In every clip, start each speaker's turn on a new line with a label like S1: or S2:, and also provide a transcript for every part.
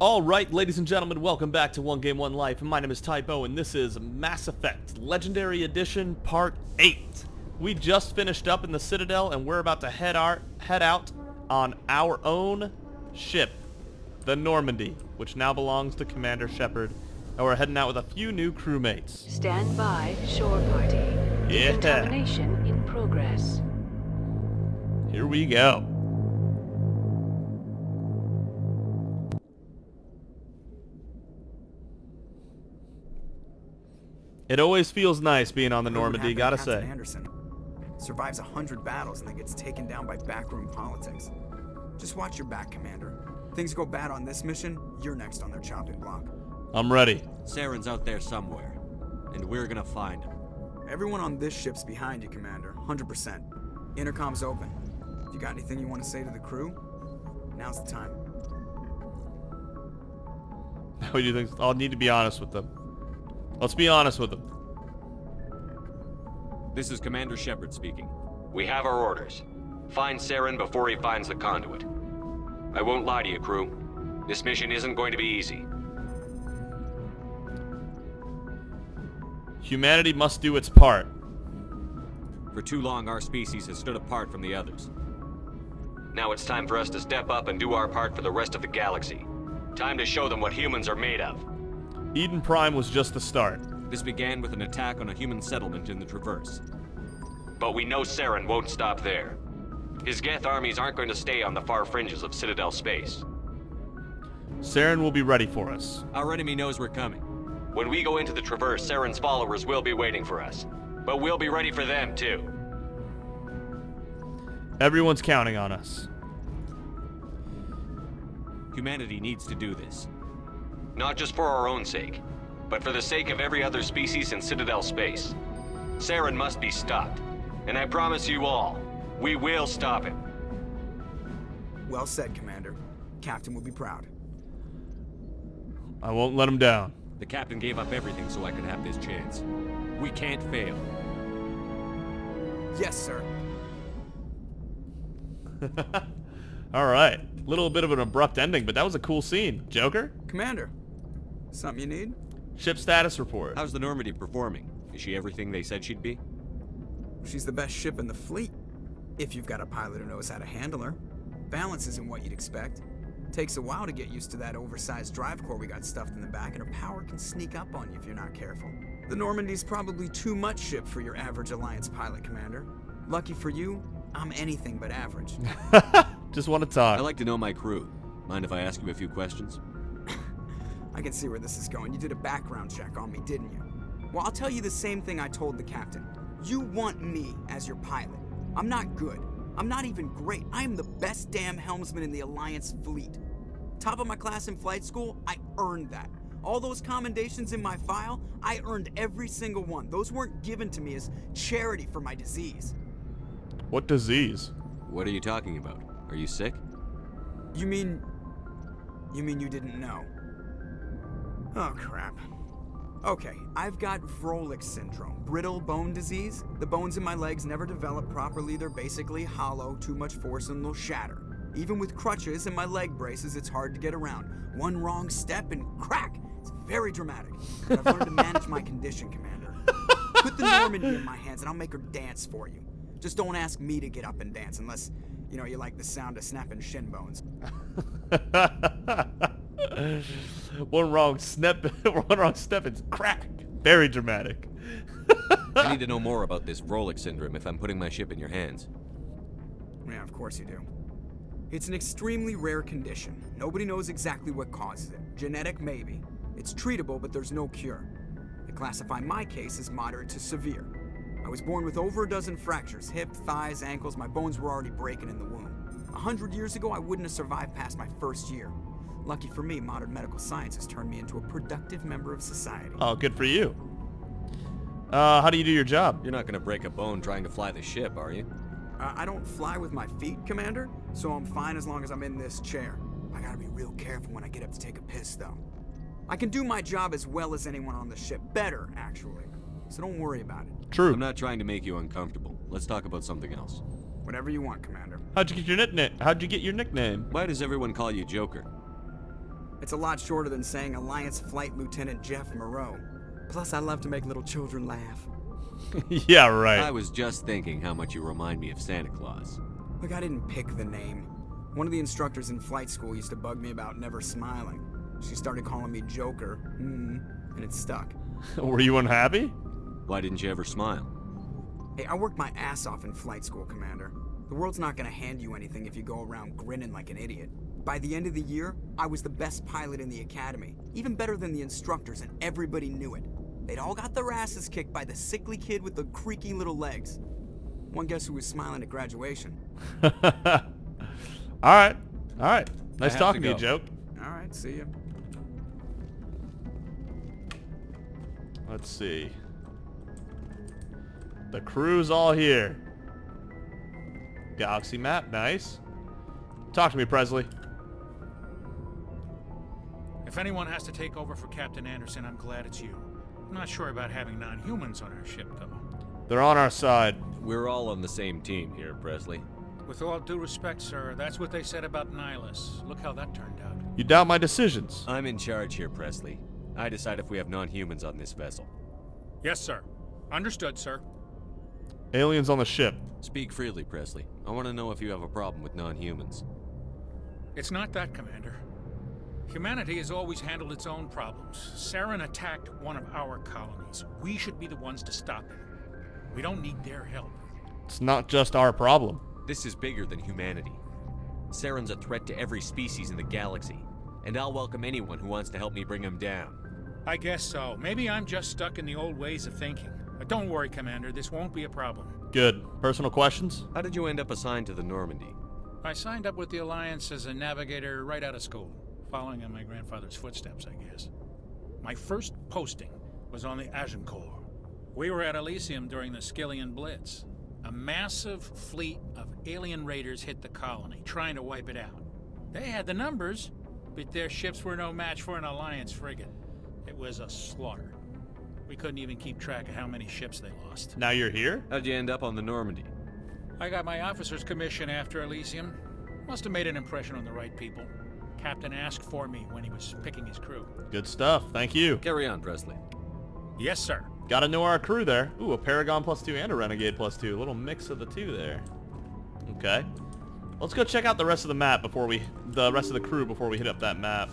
S1: Alright, ladies and gentlemen, welcome back to 1Game1Life, and my name is Typo, and this is Mass Effect Legendary Edition Part 8. We just finished up in the Citadel, and we're about to head out on our own ship, the Normandy, which now belongs to Commander Shepard, and we're heading out with a few new crewmates.
S2: Stand by, shore party.
S1: Yeah.
S2: Decontamination in progress.
S1: Here we go. It always feels nice being on the Normandy, gotta say.
S3: Anderson survives 100 battles and then gets taken down by backroom politics. Just watch your back, Commander. Things go bad on this mission, you're next on their chopping block.
S1: I'm ready.
S4: Saren's out there somewhere, and we're gonna find him.
S3: Everyone on this ship's behind you, Commander. 100%. Intercom's open. If you got anything you want to say to the crew, now's the time.
S1: What do you think? I'll need to be honest with them. Let's be honest with them.
S4: This is Commander Shepard speaking.
S5: We have our orders. Find Saren before he finds the conduit. I won't lie to you, crew. This mission isn't going to be easy.
S1: Humanity must do its part.
S4: For too long, our species has stood apart from the others.
S5: Now it's time for us to step up and do our part for the rest of the galaxy. Time to show them what humans are made of.
S1: Eden Prime was just the start.
S4: This began with an attack on a human settlement in the Traverse.
S5: But we know Saren won't stop there. His Geth armies aren't going to stay on the far fringes of Citadel space.
S1: Saren will be ready for us.
S4: Our enemy knows we're coming.
S5: When we go into the Traverse, Saren's followers will be waiting for us. But we'll be ready for them, too.
S1: Everyone's counting on us.
S4: Humanity needs to do this.
S5: Not just for our own sake, but for the sake of every other species in Citadel space. Saren must be stopped. And I promise you all, we will stop him.
S3: Well said, Commander. Captain will be proud.
S1: I won't let him down.
S4: The captain gave up everything so I could have this chance. We can't fail.
S3: Yes, sir.
S1: Alright. Little bit of an abrupt ending, but that was a cool scene. Joker?
S3: Commander, something you need?
S1: Ship status report.
S4: How's the Normandy performing? Is she everything they said she'd be?
S3: She's the best ship in the fleet. If you've got a pilot who knows how to handle her. Balance isn't what you'd expect. Takes a while to get used to that oversized drive core we got stuffed in the back, and her power can sneak up on you if you're not careful. The Normandy's probably too much ship for your average Alliance pilot, Commander. Lucky for you, I'm anything but average.
S1: Just want to talk.
S4: I like to know my crew. Mind if I ask you a few questions?
S3: I can see where this is going. You did a background check on me, didn't you? Well, I'll tell you the same thing I told the captain. You want me as your pilot. I'm not good. I'm not even great. I am the best damn helmsman in the Alliance fleet. Top of my class in flight school, I earned that. All those commendations in my file, I earned every single one. Those weren't given to me as charity for my disease.
S1: What disease?
S4: What are you talking about? Are you sick?
S3: You mean you didn't know? Oh, crap. Okay, I've got Vrolik syndrome, brittle bone disease. The bones in my legs never develop properly. They're basically hollow, too much force and they'll shatter. Even with crutches and my leg braces, it's hard to get around. One wrong step and crack! It's very dramatic. But I've learned to manage my condition, Commander. Put the Normandy in my hands and I'll make her dance for you. Just don't ask me to get up and dance unless, you know, you like the sound of snapping shin bones.
S1: One wrong step and crack. Very dramatic.
S4: I need to know more about this Vrolik syndrome if I'm putting my ship in your hands.
S3: Yeah, of course you do. It's an extremely rare condition. Nobody knows exactly what causes it. Genetic, maybe. It's treatable, but there's no cure. They classify my case as moderate to severe. I was born with over a dozen fractures, hip, thighs, ankles. My bones were already breaking in the womb. 100 years ago, I wouldn't have survived past my first year. Lucky for me, modern medical science has turned me into a productive member of society.
S1: Oh, good for you. How do you do your job?
S4: You're not gonna break a bone trying to fly the ship, are you?
S3: I don't fly with my feet, Commander, so I'm fine as long as I'm in this chair. I gotta be real careful when I get up to take a piss, though. I can do my job as well as anyone on the ship. Better, actually. So don't worry about it.
S1: True.
S4: I'm not trying to make you uncomfortable. Let's talk about something else.
S3: Whatever you want, Commander.
S1: How'd you get your nickname?
S4: Why does everyone call you Joker?
S3: It's a lot shorter than saying Alliance Flight Lieutenant Jeff Moreau. Plus, I love to make little children laugh.
S1: Yeah, right.
S4: I was just thinking how much you remind me of Santa Claus.
S3: Look, I didn't pick the name. One of the instructors in flight school used to bug me about never smiling. She started calling me Joker, and it stuck.
S1: Were you unhappy?
S4: Why didn't you ever smile?
S3: Hey, I worked my ass off in flight school, Commander. The world's not gonna hand you anything if you go around grinning like an idiot. By the end of the year, I was the best pilot in the academy, even better than the instructors, and everybody knew it. They'd all got their asses kicked by the sickly kid with the creaky little legs. One guess who was smiling at graduation.
S1: Alright. Nice talking to you,
S4: go.
S1: Joke.
S3: Alright, see ya.
S1: Let's see. The crew's all here. Galaxy map, nice. Talk to me, Presley.
S6: If anyone has to take over for Captain Anderson, I'm glad it's you. I'm not sure about having non-humans on our ship, though.
S1: They're on our side.
S4: We're all on the same team here, Presley.
S6: With all due respect, sir, that's what they said about Nihilus. Look how that turned out.
S1: You doubt my decisions.
S4: I'm in charge here, Presley. I decide if we have non-humans on this vessel.
S6: Yes, sir. Understood, sir.
S1: Aliens on the ship.
S4: Speak freely, Presley. I want to know if you have a problem with non-humans.
S6: It's not that, Commander. Humanity has always handled its own problems. Saren attacked one of our colonies. We should be the ones to stop him. We don't need their help.
S1: It's not just our problem.
S4: This is bigger than humanity. Saren's a threat to every species in the galaxy, and I'll welcome anyone who wants to help me bring him down.
S6: I guess so. Maybe I'm just stuck in the old ways of thinking. But don't worry, Commander. This won't be a problem.
S1: Good. Personal questions?
S4: How did you end up assigned to the Normandy?
S6: I signed up with the Alliance as a navigator right out of school, following in my grandfather's footsteps, I guess. My first posting was on the Agincourt. We were at Elysium during the Skillian Blitz. A massive fleet of alien raiders hit the colony, trying to wipe it out. They had the numbers, but their ships were no match for an Alliance frigate. It was a slaughter. We couldn't even keep track of how many ships they lost.
S1: Now you're here?
S4: How'd you end up on the Normandy?
S6: I got my officer's commission after Elysium. Must have made an impression on the right people. Captain asked for me when he was picking his crew.
S1: Good stuff. Thank you.
S4: Carry on, Presley.
S6: Yes, sir.
S1: Gotta know our crew there. Ooh, a Paragon +2 and a Renegade +2. A little mix of the two there. Okay. Let's go check out the rest of the map before the rest of the crew before we hit up that map.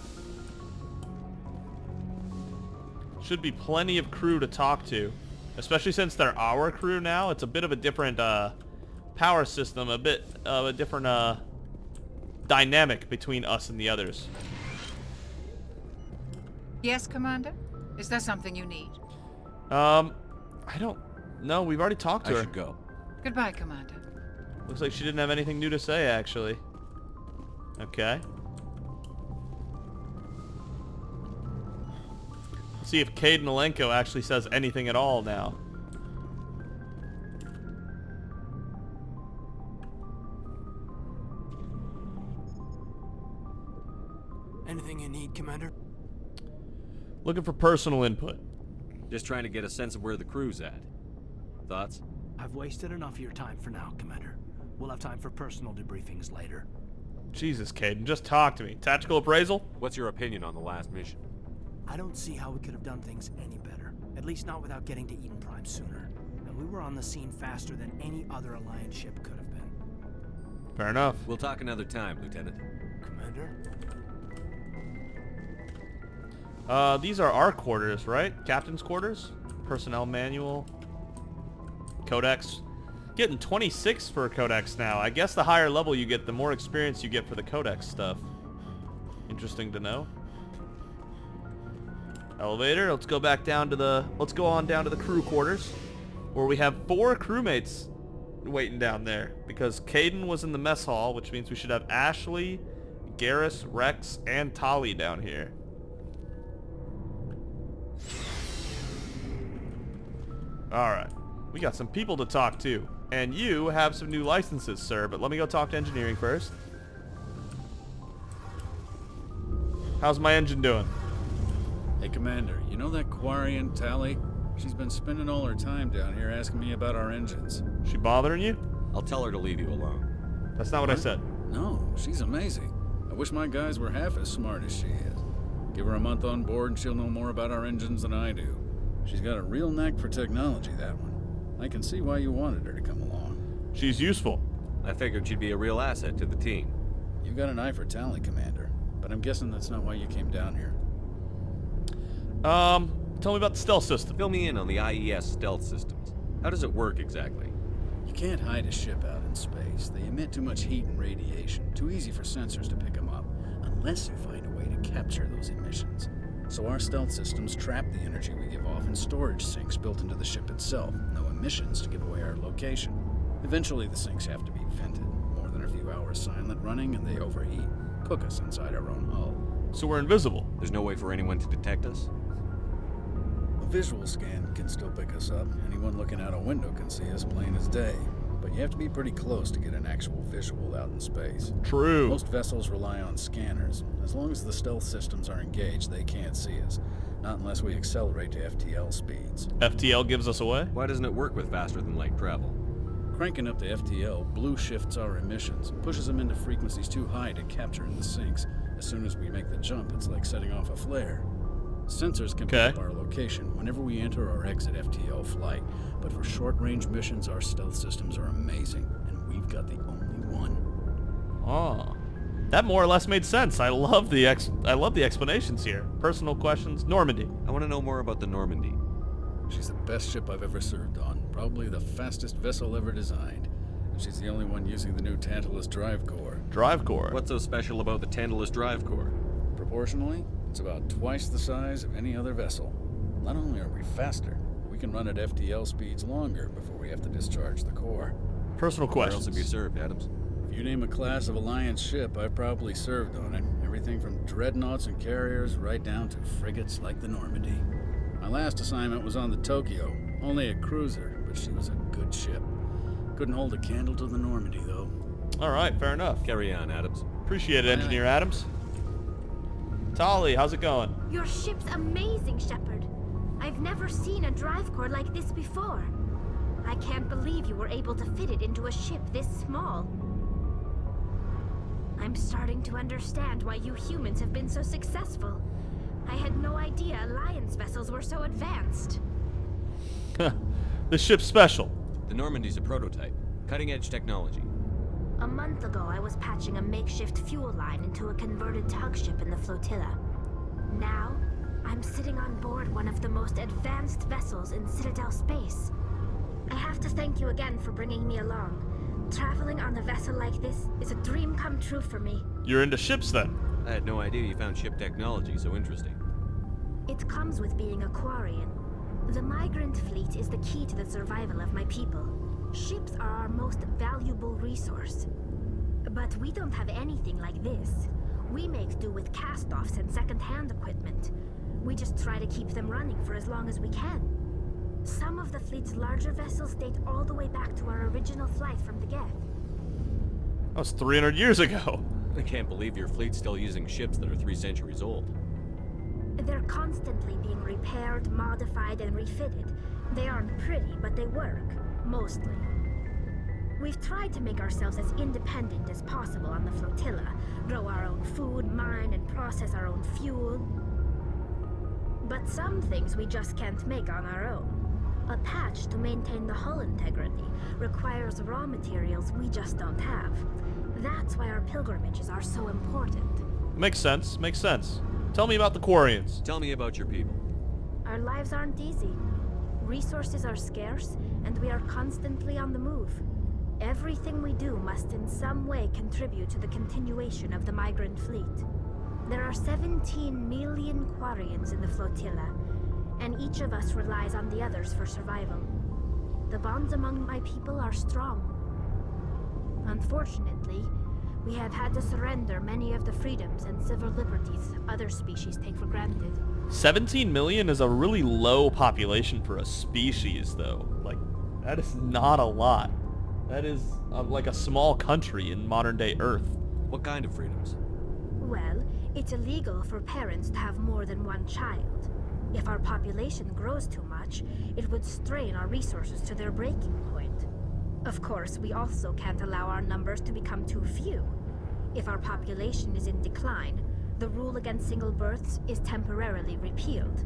S1: Should be plenty of crew to talk to, especially since they're our crew now. It's a bit of a different power system, a bit of a different dynamic between us and the others.
S7: Yes, Commander? Is there something you need?
S1: I don't know. We've already talked to her.
S4: I should go.
S7: Goodbye, Commander.
S1: Looks like she didn't have anything new to say, actually. Okay. Let's see if Cade Nolenko actually says anything at all now.
S8: Anything you need, Commander?
S1: Looking for personal input.
S4: Just trying to get a sense of where the crew's at. Thoughts?
S8: I've wasted enough of your time for now, Commander. We'll have time for personal debriefings later.
S1: Jesus, Caden, just talk to me. Tactical appraisal?
S4: What's your opinion on the last mission?
S8: I don't see how we could have done things any better. At least not without getting to Eden Prime sooner. And we were on the scene faster than any other Alliance ship could have been.
S1: Fair enough.
S4: We'll talk another time, Lieutenant.
S8: Commander?
S1: These are our quarters, right? Captain's quarters? Personnel manual. Codex. Getting 26 for a codex now. I guess the higher level you get, the more experience you get for the codex stuff. Interesting to know. Elevator. Let's go back down to the... Let's go on down to the crew quarters, where we have 4 crewmates waiting down there. Because Caden was in the mess hall, which means we should have Ashley, Garrus, Rex, and Tali down here. Alright. We got some people to talk to. And you have some new licenses, sir. But let me go talk to engineering first. How's my engine doing?
S9: Hey, Commander, you know that Quarian Tali? She's been spending all her time down here asking me about our engines.
S1: She bothering you?
S4: I'll tell her to leave you alone.
S1: That's not what I said.
S9: No, she's amazing. I wish my guys were half as smart as she is. Give her a month on board and she'll know more about our engines than I do. She's got a real knack for technology, that one. I can see why you wanted her to come along.
S1: She's useful.
S5: I figured she'd be a real asset to the team.
S9: You've got an eye for talent, Commander, but I'm guessing that's not why you came down here.
S1: Tell me about the stealth system.
S5: Fill me in on the IES stealth systems. How does it work exactly?
S9: You can't hide a ship out in space. They emit too much heat and radiation. Too easy for sensors to pick them up, unless you find a way to capture those emissions. So our stealth systems trap the energy we give off in storage sinks built into the ship itself. No emissions to give away our location. Eventually the sinks have to be vented. More than a few hours silent running and they overheat. Cook us inside our own hull.
S1: So we're invisible.
S5: There's no way for anyone to detect us?
S9: A visual scan can still pick us up. Anyone looking out a window can see us plain as day. But you have to be pretty close to get an actual visual out in space.
S1: True.
S9: Most vessels rely on scanners. As long as the stealth systems are engaged, they can't see us. Not unless we accelerate to FTL speeds.
S1: FTL gives us away?
S5: Why doesn't it work with faster-than-light travel?
S9: Cranking up to FTL blue shifts our emissions, pushes them into frequencies too high to capture in the sinks. As soon as we make the jump, it's like setting off a flare. Sensors can pick up our location whenever we enter or exit FTL flight, but for short-range missions, our stealth systems are amazing, and we've got the only one.
S1: Oh, that more or less made sense. I love the explanations here. Personal questions. Normandy.
S5: I want to know more about the Normandy.
S9: She's the best ship I've ever served on, probably the fastest vessel ever designed. And she's the only one using the new Tantalus drive core.
S1: Drive core?
S5: What's so special about the Tantalus drive core?
S9: Proportionally, it's about twice the size of any other vessel. Not only are we faster, we can run at FTL speeds longer before we have to discharge the core.
S1: Personal
S5: Where
S1: questions.
S5: else have you served, Adams?
S9: If you name a class of Alliance ship, I've probably served on it. Everything from dreadnoughts and carriers right down to frigates like the Normandy. My last assignment was on the Tokyo, only a cruiser, but she was a good ship. Couldn't hold a candle to the Normandy, though.
S1: All right, fair enough.
S5: Carry on, Adams.
S1: Appreciate it, Engineer Adams. Tali, how's it going?
S10: Your ship's amazing, Shepard. I've never seen a drive core like this before. I can't believe you were able to fit it into a ship this small. I'm starting to understand why you humans have been so successful. I had no idea Alliance vessels were so advanced.
S1: The ship's special.
S5: The Normandy's a prototype. Cutting-edge technology.
S10: A month ago, I was patching a makeshift fuel line into a converted tug ship in the flotilla. Now, I'm sitting on board one of the most advanced vessels in Citadel space. I have to thank you again for bringing me along. Traveling on a vessel like this is a dream come true for me.
S1: You're into ships, then?
S5: I had no idea you found ship technology so interesting.
S10: It comes with being a Quarian. The migrant fleet is the key to the survival of my people. Ships are our most valuable resource. But we don't have anything like this. We make do with cast-offs and second-hand equipment. We just try to keep them running for as long as we can. Some of the fleet's larger vessels date all the way back to our original flight from the Geth.
S1: That was 300 years ago.
S5: I can't believe your fleet's still using ships that are 3 centuries old.
S10: They're constantly being repaired, modified, and refitted. They aren't pretty, but they work. Mostly. We've tried to make ourselves as independent as possible on the flotilla. Grow our own food, mine, and process our own fuel. But some things we just can't make on our own. A patch to maintain the hull integrity requires raw materials we just don't have. That's why our pilgrimages are so important.
S1: Makes sense, makes sense. Tell me about the Quarians.
S5: Tell me about your people.
S10: Our lives aren't easy. Resources are scarce, and we are constantly on the move. Everything we do must in some way contribute to the continuation of the migrant fleet. There are 17 million Quarians in the flotilla, and each of us relies on the others for survival. The bonds among my people are strong. Unfortunately, we have had to surrender many of the freedoms and civil liberties other species take for granted.
S1: 17 million is a really low population for a species, though. Like, that is not a lot. That is like a small country in modern-day Earth.
S5: What kind of freedoms?
S10: Well, it's illegal for parents to have more than one child. If our population grows too much, it would strain our resources to their breaking point. Of course, we also can't allow our numbers to become too few. If our population is in decline, the rule against single births is temporarily repealed.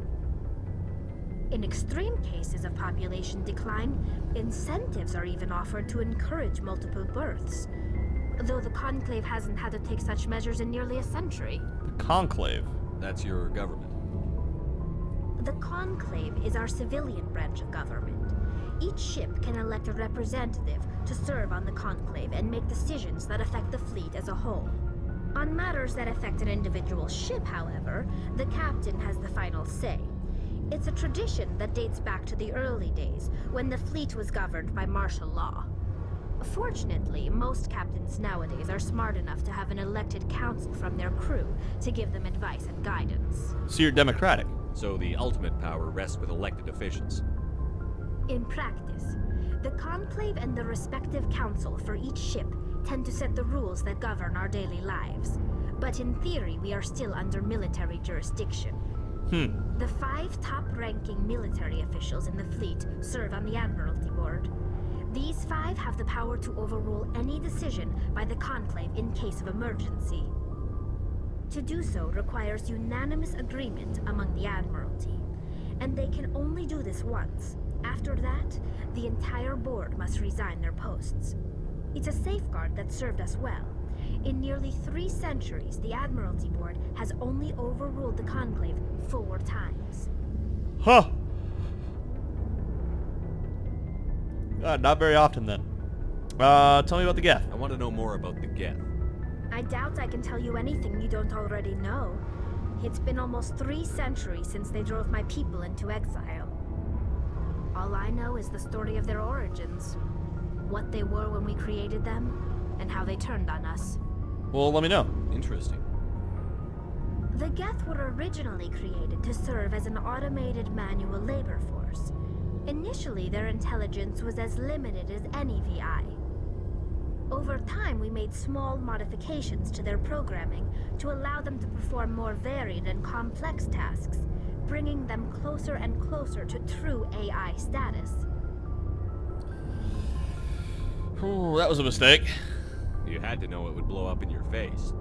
S10: In extreme cases of population decline, incentives are even offered to encourage multiple births, though the Conclave hasn't had to take such measures in nearly a century.
S1: The Conclave?
S4: That's your government.
S10: The Conclave is our civilian branch of government. Each ship can elect a representative to serve on the Conclave and make decisions that affect the fleet as a whole. On matters that affect an individual ship, however, the captain has the final say. It's a tradition that dates back to the early days, when the fleet was governed by martial law. Fortunately, most captains nowadays are smart enough to have an elected council from their crew to give them advice and guidance.
S1: So you're democratic?
S4: So the ultimate power rests with elected officials.
S10: In practice, the Conclave and the respective council for each ship tend to set the rules that govern our daily lives. But in theory, we are still under military jurisdiction. The 5 top-ranking military officials in the fleet serve on the Admiralty Board. These 5 have the power to overrule any decision by the Conclave in case of emergency. To do so requires unanimous agreement among the Admiralty, and they can only do this once. After that, the entire board must resign their posts. It's a safeguard that served us well. In nearly 3 centuries, the Admiralty Board has only overruled the Conclave 4 times.
S1: Huh. God, not very often then. Tell me about the Geth.
S4: I want to know more about the Geth.
S10: I doubt I can tell you anything you don't already know. It's been almost 3 centuries since they drove my people into exile. All I know is the story of their origins, what they were when we created them, and how they turned on us.
S1: Well, let me know.
S4: Interesting.
S10: The Geth were originally created to serve as an automated manual labor force. Initially, their intelligence was as limited as any VI. Over time, we made small modifications to their programming to allow them to perform more varied and complex tasks, bringing them closer and closer to true AI status.
S1: Ooh, that was a mistake.
S4: You had to know it would blow up in your face.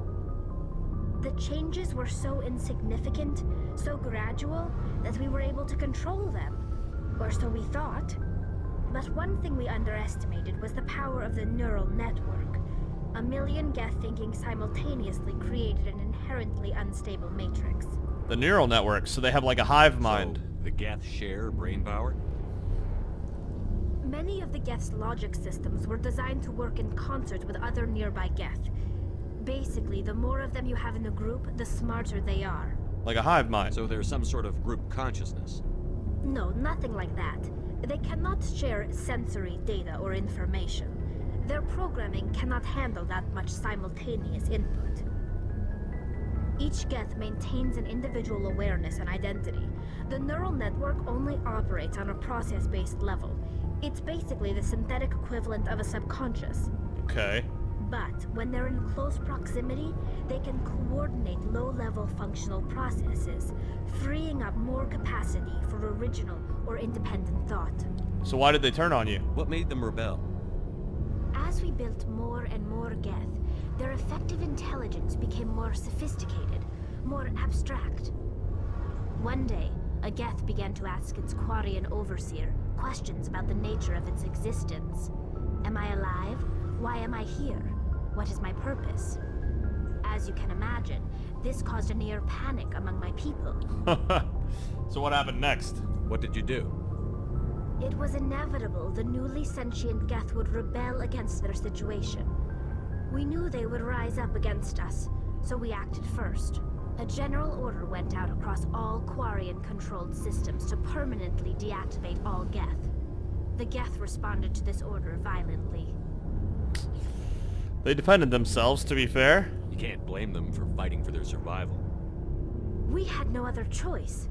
S10: The changes were so insignificant, so gradual, that we were able to control them. Or so we thought. But one thing we underestimated was the power of the neural network. A million Geth thinking simultaneously created an inherently unstable matrix.
S1: The neural network, so they have like a hive mind.
S4: So the Geth share brain power?
S10: Many of the Geth's logic systems were designed to work in concert with other nearby Geth. Basically, the more of them you have in a group, the smarter they are.
S1: Like a hive mind.
S4: So there's some sort of group consciousness?
S10: No, nothing like that. They cannot share sensory data or information. Their programming cannot handle that much simultaneous input. Each Geth maintains an individual awareness and identity. The neural network only operates on a process-based level. It's basically the synthetic equivalent of a subconscious.
S1: Okay.
S10: But when they're in close proximity, they can coordinate low-level functional processes, freeing up more capacity for original or independent thought.
S1: So why did they turn on you?
S4: What made them rebel?
S10: As we built more and more Geth, their effective intelligence became more sophisticated, more abstract. One day, a Geth began to ask its Quarian overseer questions about the nature of its existence. Am I alive? Why am I here? What is my purpose? As you can imagine, this caused a near panic among my people.
S1: So what happened next?
S4: What did you do?
S10: It was inevitable the newly sentient Geth would rebel against their situation. We knew they would rise up against us, so we acted first. A general order went out across all Quarian-controlled systems to permanently deactivate all Geth. The Geth responded to this order violently.
S1: They defended themselves, to be fair.
S4: You can't blame them for fighting for their survival.
S10: We had no other choice.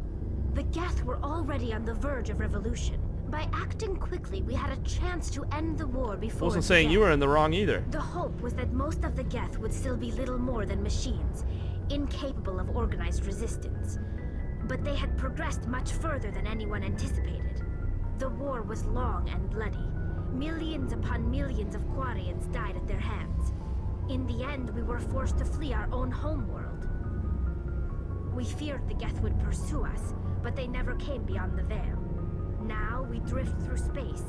S10: The Geth were already on the verge of revolution. By acting quickly, we had a chance to end the war before.
S1: I wasn't saying you were in the wrong either.
S10: The hope was that most of the Geth would still be little more than machines, incapable of organized resistance. But they had progressed much further than anyone anticipated. The war was long and bloody. Millions upon millions of Quarians died at their hands. In the end, we were forced to flee our own homeworld. We feared the Geth would pursue us, but they never came beyond the veil. Now we drift through space,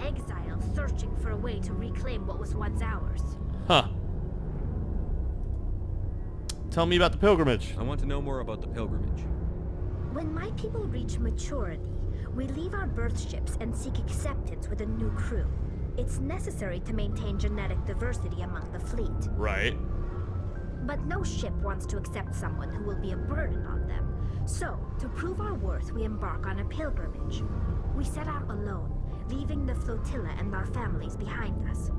S10: exile searching for a way to reclaim what was once ours.
S1: Huh. Tell me about the pilgrimage.
S4: I want to know more about the pilgrimage.
S10: When my people reach maturity, we leave our birth ships and seek acceptance with a new crew. It's necessary to maintain genetic diversity among the fleet.
S1: Right.
S10: But no ship wants to accept someone who will be a burden on them. So, to prove our worth, we embark on a pilgrimage. We set out alone, leaving the flotilla and our families behind us.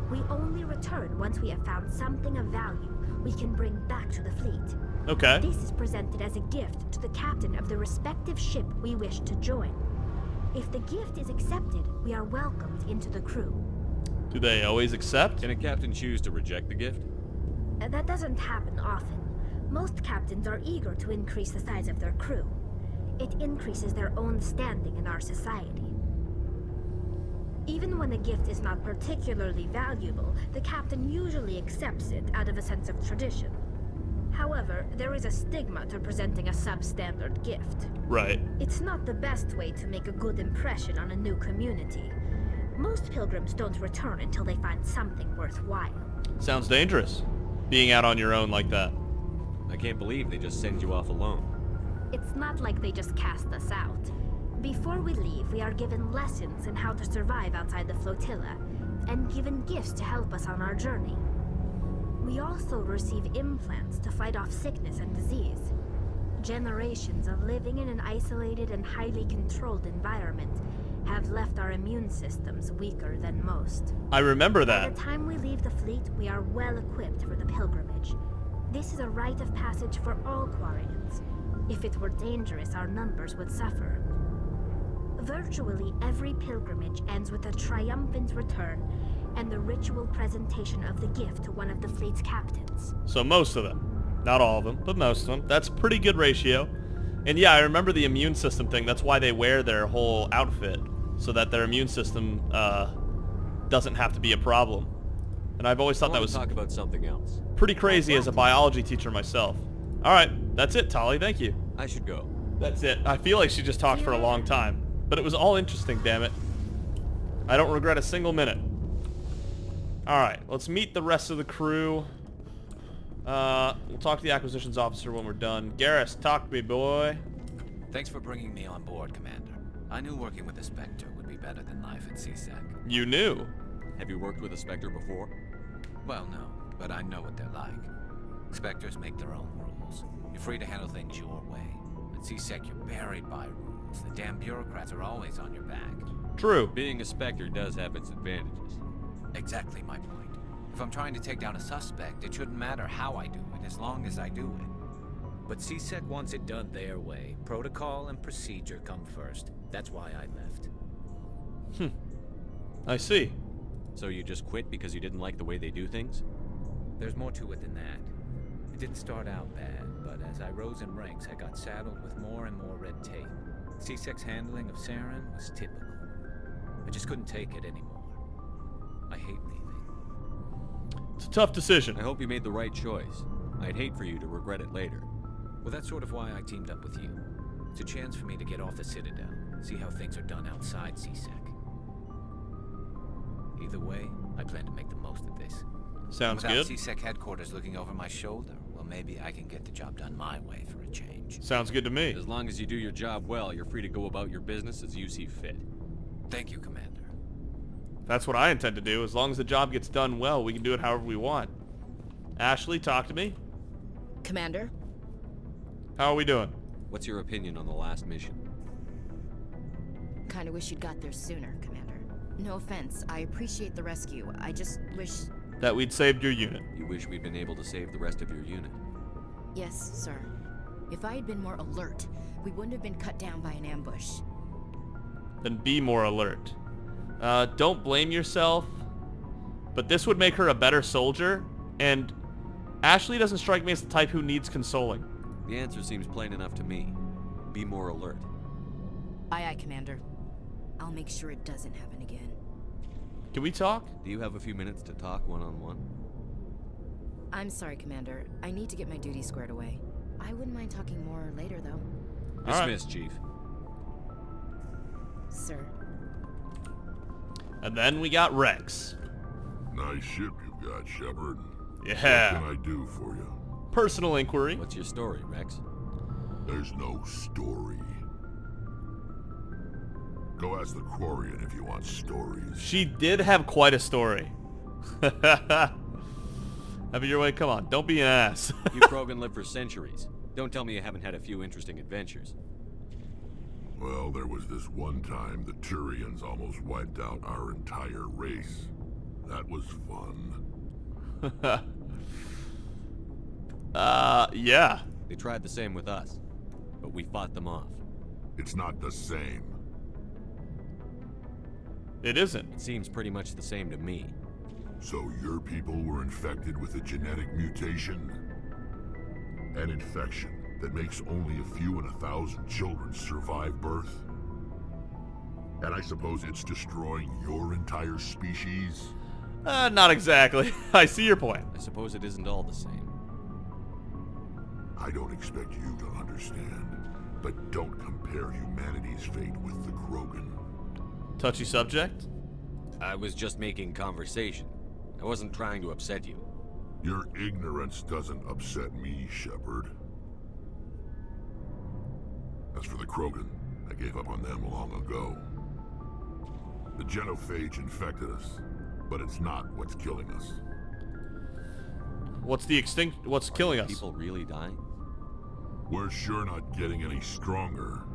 S10: We only return once we have found something of value we can bring back to the fleet.
S1: Okay.
S10: This is presented as a gift to the captain of the respective ship we wish to join. If the gift is accepted, we are welcomed into the crew.
S1: Do they always accept?
S4: Can a captain choose to reject the gift?
S10: That doesn't happen often. Most captains are eager to increase the size of their crew. It increases their own standing in our society. Even when a gift is not particularly valuable, the captain usually accepts it out of a sense of tradition. However, there is a stigma to presenting a substandard gift.
S1: Right.
S10: It's not the best way to make a good impression on a new community. Most pilgrims don't return until they find something worthwhile.
S1: Sounds dangerous, being out on your own like that.
S4: I can't believe they just send you off alone.
S10: It's not like they just cast us out. Before we leave, we are given lessons in how to survive outside the flotilla, and given gifts to help us on our journey. We also receive implants to fight off sickness and disease. Generations of living in an isolated and highly controlled environment have left our immune systems weaker than most.
S1: I remember that.
S10: By the time we leave the fleet, we are well equipped for the pilgrimage. This is a rite of passage for all Quarians. If it were dangerous, our numbers would suffer. Virtually every pilgrimage ends with a triumphant return and the ritual presentation of the gift to one of the fleet's captains.
S1: So most of them. Not all of them, but most of them. That's pretty good ratio. And yeah, I remember the immune system thing. That's why they wear their whole outfit, so that their immune system doesn't have to be a problem. And I've always thought that was
S4: talk about something else.
S1: pretty crazy as a biology teacher myself. All right, that's it, Tali. Thank you.
S4: I should go.
S1: That's it. I feel like she just talked for a long time. But it was all interesting, damn it. I don't regret a single minute. Alright, let's meet the rest of the crew. We'll talk to the acquisitions officer when we're done. Garrus, talk to me, boy.
S11: Thanks for bringing me on board, Commander. I knew working with a Spectre would be better than life at CSEC.
S1: You knew?
S4: Have you worked with a Spectre before?
S11: Well, no, but I know what they're like. Spectres make their own rules. You're free to handle things your way. At CSEC, you're buried by rules. The damn bureaucrats are always on your back.
S1: True.
S4: Being a Spectre does have its advantages.
S11: Exactly my point. If I'm trying to take down a suspect, it shouldn't matter how I do it, as long as I do it. But CSEC wants it done their way. Protocol and procedure come first. That's why I left.
S1: I see.
S4: So you just quit because you didn't like the way they do things?
S11: There's more to it than that. It didn't start out bad, but as I rose in ranks, I got saddled with more and more red tape. CSEC's handling of Saren was typical. I just couldn't take it anymore. I hate leaving.
S1: It's a tough decision.
S4: I hope you made the right choice. I'd hate for you to regret it later.
S11: Well, that's sort of why I teamed up with you. It's a chance for me to get off the Citadel, see how things are done outside CSEC. Either way, I plan to make the most of this.
S1: Sounds
S11: Without
S1: good.
S11: CSEC headquarters looking over my shoulder, well, maybe I can get the job done my way for a change.
S1: Sounds good to me.
S4: As long as you do your job well, you're free to go about your business as you see fit.
S11: Thank you, Commander.
S1: That's what I intend to do. As long as the job gets done well, we can do it however we want. Ashley, talk to me.
S12: Commander?
S1: How are we doing?
S4: What's your opinion on the last mission?
S12: Kinda wish you'd got there sooner, Commander. No offense, I appreciate the rescue. I just wish...
S1: That we'd saved your unit.
S4: You wish we'd been able to save the rest of your unit?
S12: Yes, sir. If I had been more alert, we wouldn't have been cut down by an ambush.
S1: Then be more alert. Don't blame yourself, but this would make her a better soldier, and Ashley doesn't strike me as the type who needs consoling.
S4: The answer seems plain enough to me. Be more alert.
S12: Aye, aye, Commander. I'll make sure it doesn't happen again.
S1: Can we talk?
S4: Do you have a few minutes to talk one-on-one?
S12: I'm sorry, Commander. I need to get my duties squared away. I wouldn't mind talking more later, though.
S4: Dismissed, Chief.
S12: Sir.
S1: And then we got Rex.
S13: Nice ship you've got, Shepard.
S1: Yeah.
S13: What can I do for you?
S1: Personal inquiry.
S4: What's your story, Rex?
S13: There's no story. Go ask the Quarian if you want stories.
S1: She did have quite a story. Have it your way, come on. Don't be an ass.
S4: You Krogan lived for centuries. Don't tell me you haven't had a few interesting adventures.
S13: Well, there was this one time the Turians almost wiped out our entire race. That was fun.
S1: Yeah.
S4: They tried the same with us, but we fought them off.
S13: It's not the same.
S1: It isn't.
S4: It seems pretty much the same to me.
S13: So your people were infected with a genetic mutation? An infection that makes only a few in 1,000 children survive birth? And I suppose it's destroying your entire species?
S1: Not exactly. I see your point.
S4: I suppose it isn't all the same.
S13: I don't expect you to understand, but don't compare humanity's fate with the Krogan.
S1: Touchy subject?
S4: I was just making conversation. I wasn't trying to upset you.
S13: Your ignorance doesn't upset me, Shepard. As for the Krogan, I gave up on them long ago. The genophage infected us, but it's not what's killing us.
S1: What's killing us?
S4: People really dying?
S13: We're sure not getting any stronger.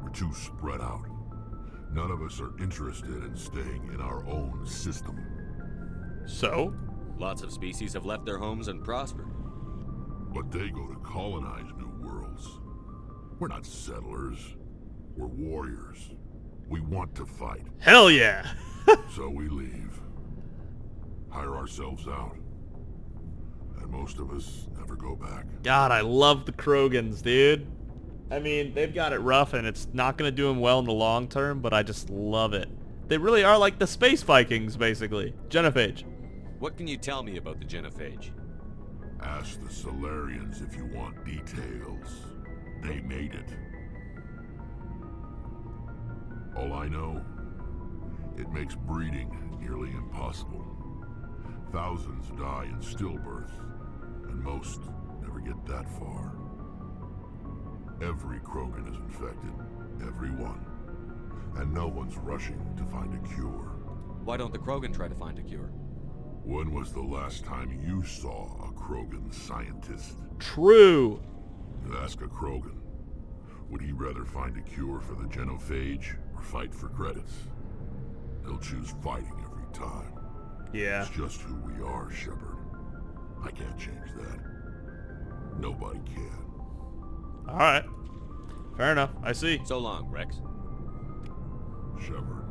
S13: We're too spread out. None of us are interested in staying in our own system.
S1: So?
S4: Lots of species have left their homes and prospered.
S13: But they go to colonize new worlds. We're not settlers. We're warriors. We want to fight.
S1: Hell yeah!
S13: So we leave. Hire ourselves out. And most of us never go back.
S1: God, I love the Krogans, dude. I mean, they've got it rough, and it's not going to do them well in the long term, but I just love it. They really are like the space Vikings, basically. Genophage.
S4: What can you tell me about the genophage?
S13: Ask the Solarians if you want details. They made it. All I know, it makes breeding nearly impossible. Thousands die in stillbirth, and most never get that far. Every Krogan is infected. Every one. And no one's rushing to find a cure.
S4: Why don't the Krogan try to find a cure?
S13: When was the last time you saw a Krogan scientist?
S1: True.
S13: Ask a Krogan. Would he rather find a cure for the genophage or fight for credits? He'll choose fighting every time.
S1: Yeah.
S13: It's just who we are, Shepard. I can't change that. Nobody can.
S1: Alright. Fair enough. I see.
S4: So long, Rex.
S13: Shepard.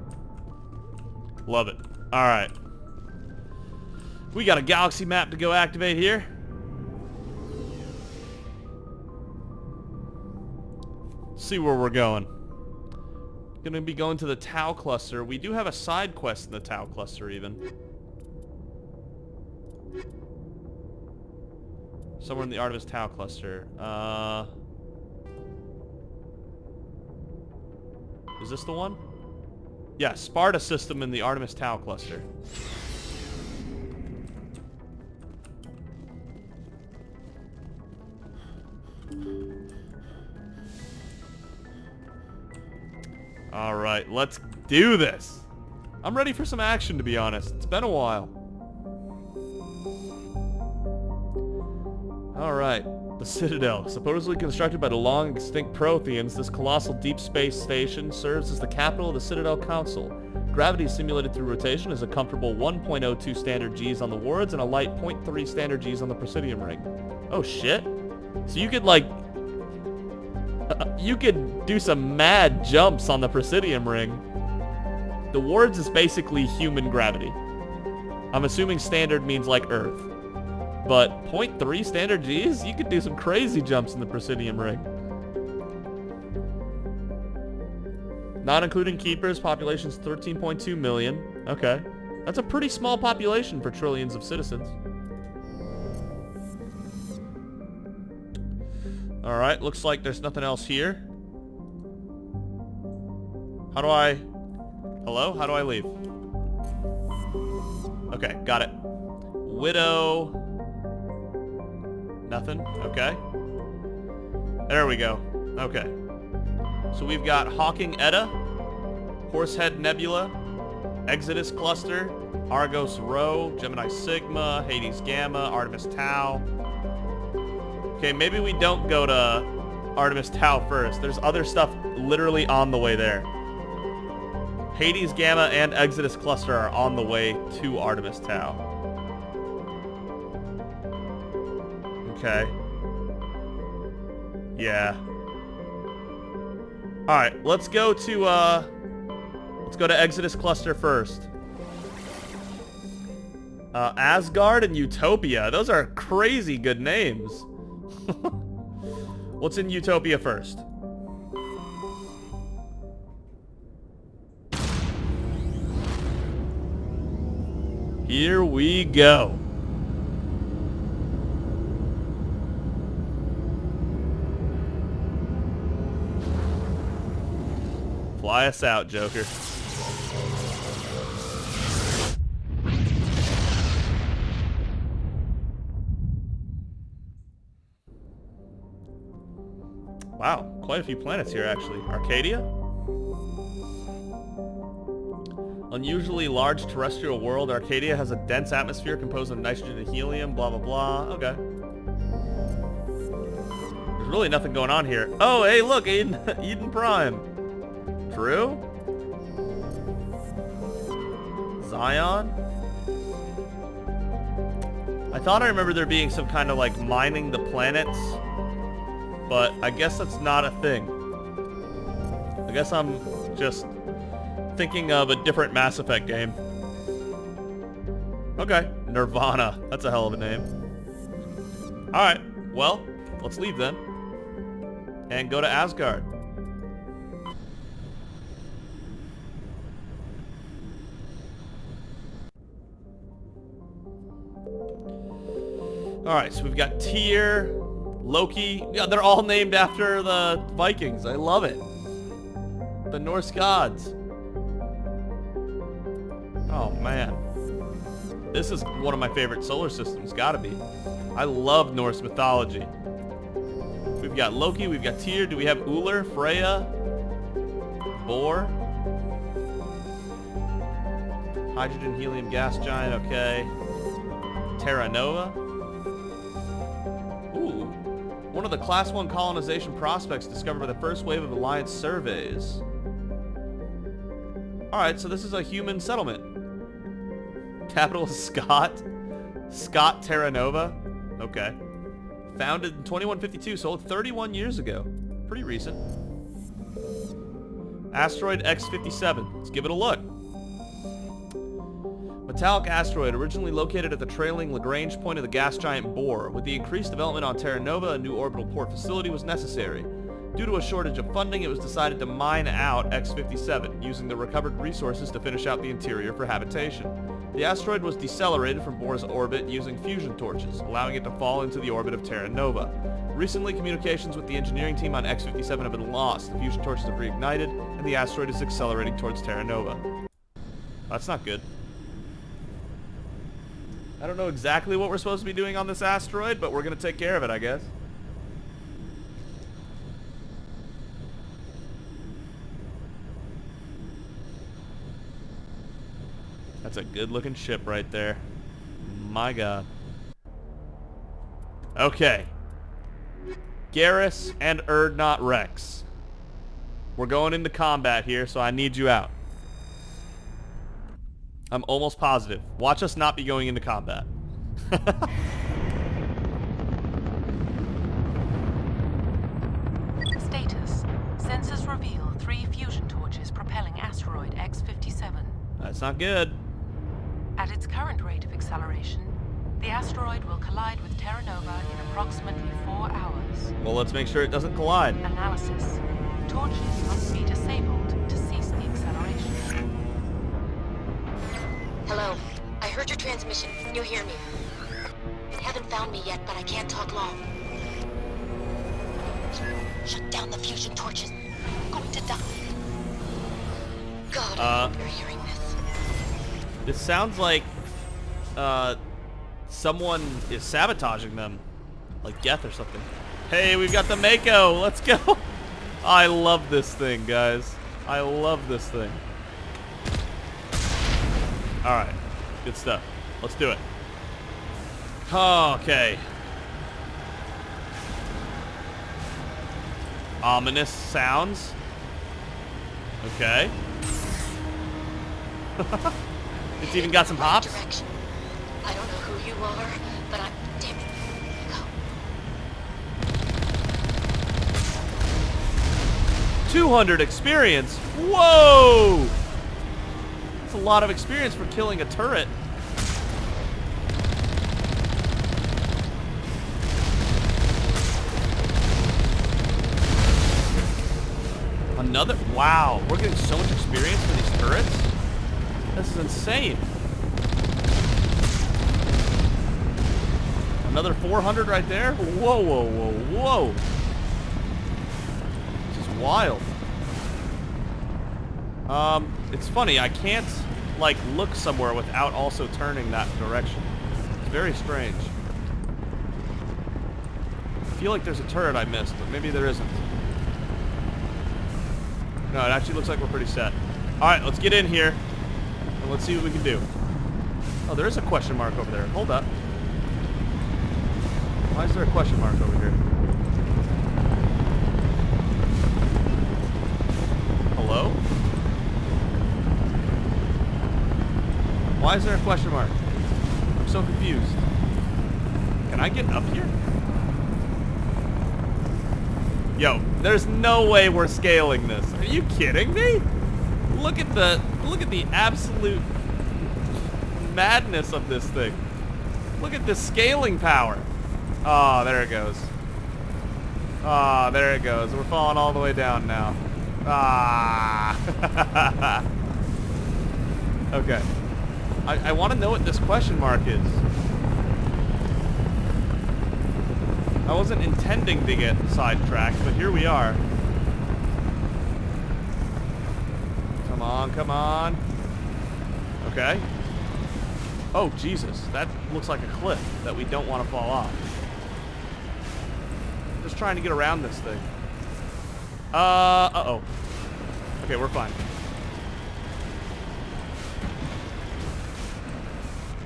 S1: Love it. Alright. We got a galaxy map to go activate here. See where we're going. Gonna be going to the Tau cluster. We do have a side quest in the Tau cluster even. Somewhere in the Artemis Tau cluster. Is this the one? Yeah, Sparta system in the Artemis Tau cluster. Alright, let's do this. I'm ready for some action, to be honest. It's been a while. Alright, the Citadel. Supposedly constructed by the long-extinct Protheans, this colossal deep space station serves as the capital of the Citadel Council. Gravity is simulated through rotation as a comfortable 1.02 standard Gs on the wards and a light 0.3 standard Gs on the Presidium ring. Oh shit. So you could like... you could do some mad jumps on the Presidium ring. The wards is basically human gravity. I'm assuming standard means like Earth. But 0.3 standard Gs? You could do some crazy jumps in the Presidium ring. Not including keepers, population's 13.2 million. Okay. That's a pretty small population for trillions of citizens. Alright, looks like there's nothing else here. How do I... Hello? How do I leave? Okay, got it. Widow... Nothing? Okay. There we go. Okay. So we've got Hawking Edda, Horsehead Nebula, Exodus Cluster, Argos Rho, Gemini Sigma, Hades Gamma, Artemis Tau. Okay, maybe we don't go to Artemis Tau first. There's other stuff literally on the way there. Hades Gamma and Exodus Cluster are on the way to Artemis Tau. Okay. Yeah. Alright, let's go to Exodus Cluster first. Asgard and Utopia. Those are crazy good names. What's in Utopia first? Here we go. Fly us out, Joker. Wow, quite a few planets here, actually. Arcadia? Unusually large terrestrial world. Arcadia has a dense atmosphere composed of nitrogen and helium, blah, blah, blah. Okay. There's really nothing going on here. Oh, hey, look, Eden Prime. True? Zion? I thought I remember there being some kind of, like, mining the planets, but I guess that's not a thing. I guess I'm just thinking of a different Mass Effect game. Okay, Nirvana. That's a hell of a name. Alright, well, let's leave then. And go to Asgard. Alright, so we've got Tyr, Loki. Yeah, they're all named after the Vikings. I love it. The Norse gods. Oh, man. This is one of my favorite solar systems. Gotta be. I love Norse mythology. We've got Loki. We've got Tyr. Do we have Uller, Freya, Bor? Hydrogen, helium, gas giant. Okay. Terra Nova. Ooh. One of the Class 1 colonization prospects discovered by the first wave of Alliance surveys. Alright, so this is a human settlement. Capital is Scott. Scott Terra Nova. Okay. Founded in 2152, sold 31 years ago. Pretty recent. Asteroid X57. Let's give it a look. Metallic asteroid originally located at the trailing Lagrange point of the gas giant Bor. With the increased development on Terra Nova, a new orbital port facility was necessary. Due to a shortage of funding, it was decided to mine out X57, using the recovered resources to finish out the interior for habitation. The asteroid was decelerated from Bor's orbit using fusion torches, allowing it to fall into the orbit of Terra Nova. Recently, communications with the engineering team on X57 have been lost. The fusion torches have reignited, and the asteroid is accelerating towards Terra Nova. That's not good. I don't know exactly what we're supposed to be doing on this asteroid, but we're going to take care of it, I guess. That's a good-looking ship right there. My God. Okay. Garrus and Erdnot Rex. We're going into combat here, so I need you out. I'm almost positive. Watch us not be going into combat.
S2: Status. Sensors reveal 3 fusion torches propelling Asteroid X57.
S1: That's not good.
S2: At its current rate of acceleration, the asteroid will collide with Terra Nova in approximately 4 hours.
S1: Well, let's make sure it doesn't collide.
S2: Analysis. Torches must be disabled to cease the acceleration.
S14: Hello. I heard your transmission. Can you hear me? You haven't found me yet, but I can't talk long. Shut down the fusion torches. I'm going to die. God, I hope you're hearing this.
S1: This sounds like someone is sabotaging them, like Geth or something. Hey, we've got the Mako. Let's go. I love this thing, guys. I love this thing. All right, good stuff. Let's do it. Okay. Ominous sounds. Okay. It's even got some hops.
S14: Direction. I don't know who you are, but I'm... Damn it. Go.
S1: 200 experience. Whoa! That's a lot of experience for killing a turret. Another... Wow, we're getting so much experience for these turrets? This is insane. Another 400 right there? Whoa, whoa, whoa, whoa. This is wild. It's funny, I can't, like, look somewhere without also turning that direction. It's very strange. I feel like there's a turret I missed, but maybe there isn't. No, it actually looks like we're pretty set. Alright, let's get in here. And let's see what we can do. Oh, there is a question mark over there. Hold up. Why is there a question mark over here? Hello? Why is there a question mark? I'm so confused. Can I get up here? Yo, there's no way we're scaling this. Are you kidding me? Look at the absolute madness of this thing. Look at the scaling power. Oh, there it goes. Oh, there it goes. We're falling all the way down now. Ah. Okay. I want to know what this question mark is. I wasn't intending to get sidetracked, but here we are. Come on, come on. Okay. Oh, Jesus. That looks like a cliff that we don't want to fall off. Just trying to get around this thing. Uh-oh. Okay, we're fine.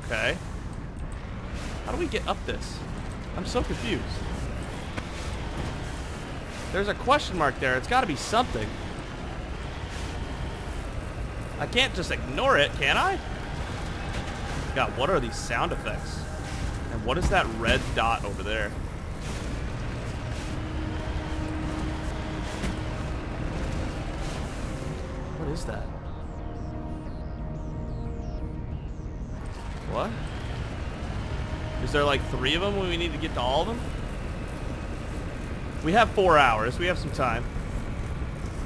S1: Okay. How do we get up this? I'm so confused. There's a question mark there. It's got to be something. I can't just ignore it, can I? God, what are these sound effects? And what is that red dot over there? What is that? What? Is there like 3 of them when we need to get to all of them? We have 4 hours. We have some time.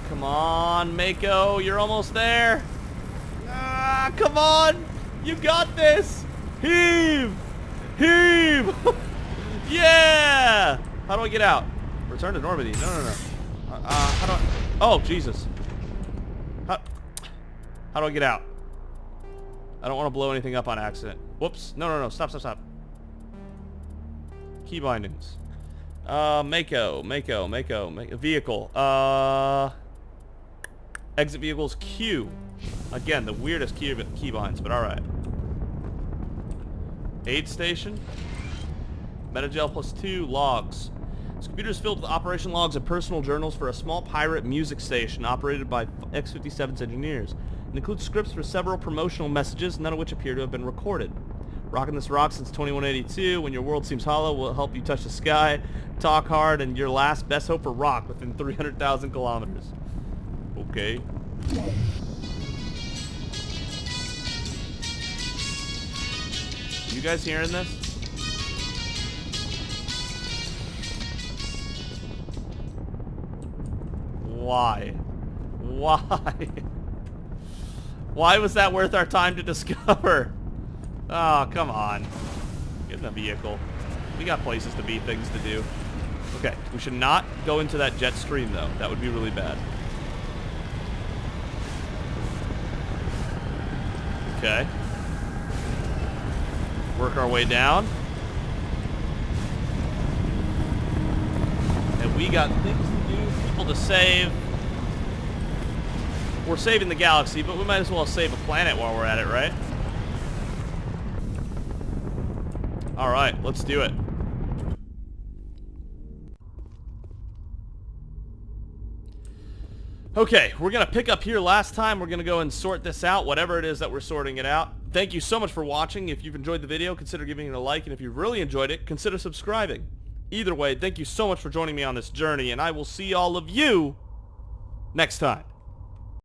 S1: Come on, Mako. You're almost there. Ah, come on. You got this. Heave. Heave. Yeah. How do I get out? Return to Normandy. No, no, no. How do I... Oh, Jesus. How do I get out? I don't want to blow anything up on accident. Whoops. No, no, no. Stop, stop, stop. Key bindings. Mako. Vehicle. Exit vehicles Q. Again, the weirdest key binds, but alright. Aid station. Metagel +2. Logs. This computer is filled with operation logs and personal journals for a small pirate music station operated by X57's engineers. It includes scripts for several promotional messages, none of which appear to have been recorded. Rocking this rock since 2182. When your world seems hollow, will help you touch the sky, talk hard, and your last best hope for rock within 300,000 kilometers. Okay. You guys hearing this? Why? Why? Why was that worth our time to discover? Oh, come on. Get in the vehicle. We got places to be, things to do. Okay, we should not go into that jet stream, though. That would be really bad. Okay. Work our way down. And we got things to do, people to save. We're saving the galaxy, but we might as well save a planet while we're at it, right? Alright, let's do it. Okay, we're going to pick up here last time. We're going to go and sort this out, whatever it is that we're sorting it out. Thank you so much for watching. If you've enjoyed the video, consider giving it a like, and if you've really enjoyed it, consider subscribing. Either way, thank you so much for joining me on this journey, and I will see all of you next time.